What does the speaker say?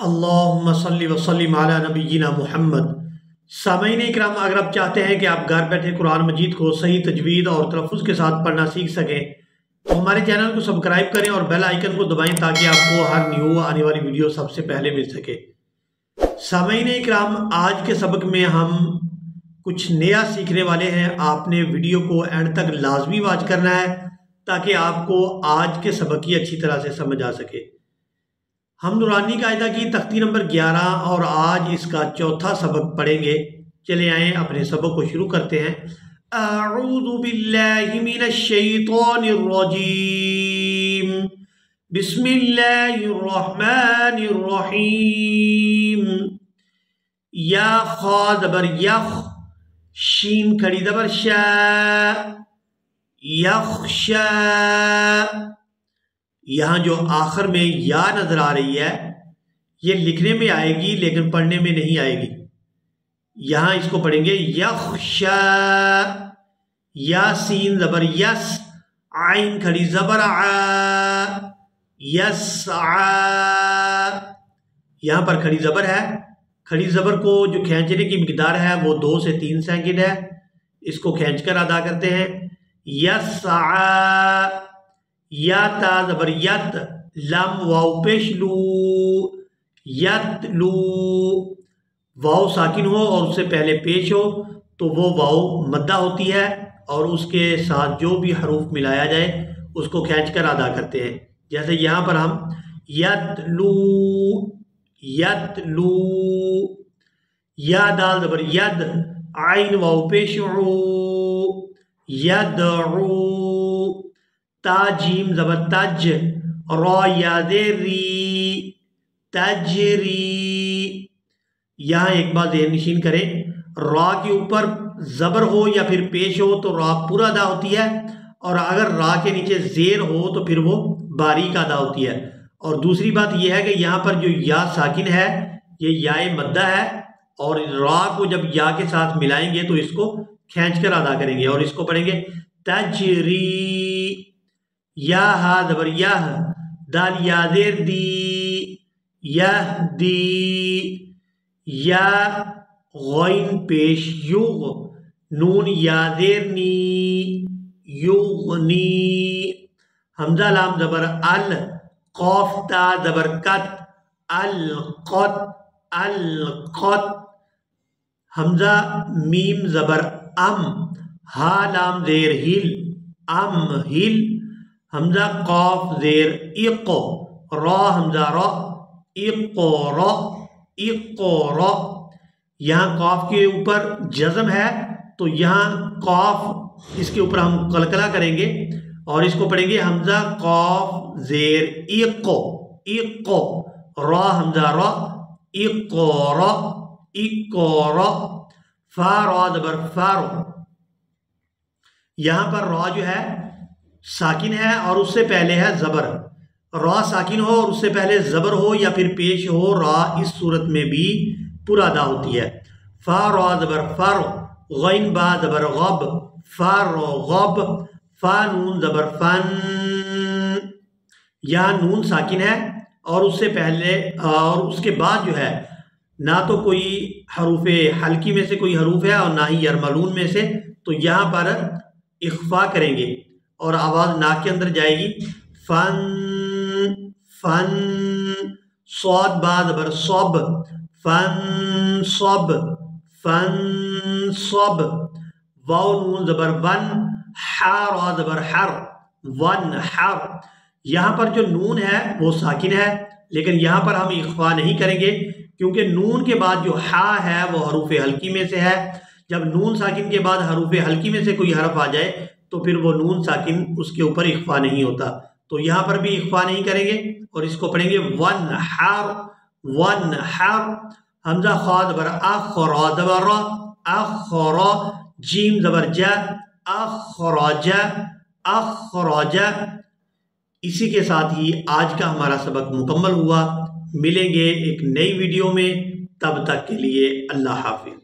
اللہم صلی وسلم علی نبینا محمد۔ سامعین اکرام، اگر آپ چاہتے ہیں کہ آپ گھر بیٹھے قرآن مجید کو صحیح تجوید اور تلفظ کے ساتھ پڑھنا سیکھ سکیں تو ہمارے چینل کو سبسکرائب کریں اور بیل آئیکن کو دبائیں تاکہ آپ کو ہر نیو آنے والی ویڈیو سب سے پہلے مل سکے۔ سامعین اکرام، آج کے سبق میں ہم کچھ نیا سیکھنے والے ہیں۔ آپ نے ویڈیو کو اینڈ تک لازمی واچ کرنا ہے تاکہ آپ کو آج کے سبق کی اچھی طرح سے سمجھ آ سکے۔ ہم نورانی قاعدہ کی تختی نمبر 11 اور آج اس کا چوتھا سبق پڑھیں گے۔ چلے آئیں اپنے سبق کو شروع کرتے ہیں۔ اعوذ باللہ من الشیطان الرجیم، بسم اللہ الرحمن الرحیم۔ یا خا زبر یخ، شین کھڑی زبر شا، یخشا۔ یہاں جو آخر میں یا نظر آ رہی ہے یہ لکھنے میں آئے گی لیکن پڑھنے میں نہیں آئے گی۔ یہاں اس کو پڑھیں گے یخشا۔ یا سین زبر یس، عین کھڑی زبر ع، یسعا۔ یہاں پر کھڑی زبر ہے۔ کھڑی زبر کو جو کھینچنے کی مقدار ہے وہ 2 سے 3 سیکنڈ ہے۔ اس کو کھینچ کر ادا کرتے ہیں۔ یسعا۔ یا تا زبر یت، لم واو پیش لو، یت لو۔ واو ساکن ہو اور اس سے پہلے پیش ہو تو وہ واو مدہ ہوتی ہے اور اس کے ساتھ جو بھی حروف ملایا جائے اس کو کھینچ کر ادا کرتے ہیں۔ جیسے یہاں پر ہم یت لو، یت لو۔ یا دال زبر ید، عین واو پیش عو، یدعو۔ تا جیم زبر تج، را یا زیر ری، تجری۔ یہاں ایک بار ذہن نشین کریں، را کے اوپر زبر ہو یا پھر پیش ہو تو را پورا ادا ہوتی ہے، اور اگر را کے نیچے زیر ہو تو پھر وہ باریک ادا ہوتی ہے۔ اور دوسری بات یہ ہے کہ یہاں پر جو یا ساکن ہے یہ یا مدہ ہے، اور را کو جب یا کے ساتھ ملائیں گے تو اس کو کھینچ کر ادا کریں گے اور اس کو پڑھیں گے تجری۔ یا ہا زبر یح، دال یا زیر دی، یہدی۔ یا غین پیش یغ، نون یا زیر نی، یغنی۔ حمزہ لام زبر ال، قاف تا زبر کت، القت، القت۔ حمزہ میم زبر ام، ہا لام زیر ہل، ام ہل۔ حمزہ قاف زیر اق، را حمزہ را، اقرا، اقرا۔ یہاں قاف کے اوپر جزم ہے تو یہاں قاف اس کے اوپر ہم قلقلہ کریں گے اور اس کو پڑھیں گے حمزہ قاف زیر اق، اق، را حمزہ را، اقرا، اقرا۔ فا را زبر فارو۔ یہاں پر را جو ہے ساکن ہے اور اس سے پہلے ہے زبر۔ را ساکن ہو اور اس سے پہلے زبر ہو یا پھر پیش ہو، را اس صورت میں بھی پورا ادا ہوتی ہے۔ فا را زبر فارو، غین با زبر غب، فارو غب۔ فا نون زبر فن۔ یہاں نون ساکن ہے اور اس سے پہلے اور اس کے بعد جو ہے نہ تو کوئی حروف حلقی میں سے کوئی حروف ہے اور نہ ہی یرملون میں سے، تو یہاں پر اخفا کریں گے اور آواز ناک کے اندر جائے گی۔ فن، فن۔ صاد با زبر صب، فن صب، فن صب۔ واو نون زبر ون، حا را زبر حر، ون حر۔ یہاں پر جو نون ہے وہ ساکن ہے لیکن یہاں پر ہم اخفا نہیں کریں گے کیونکہ نون کے بعد جو حا ہے وہ حروف حلقی میں سے ہے۔ جب نون ساکن کے بعد حروف حلقی میں سے کوئی حرف آ جائے تو پھر وہ نون ساکن اس کے اوپر اخفا نہیں ہوتا، تو یہاں پر بھی اخفا نہیں کریں گے اور اس کو پڑھیں گے ون حر، ون حر۔ حمزہ خا زبر اخ، را زبر را، اخرا۔ جیم زبر جا، اخرج، اخرج۔ اسی کے ساتھ ہی آج کا ہمارا سبق مکمل ہوا۔ ملیں گے ایک نئی ویڈیو میں، تب تک کے لیے اللہ حافظ۔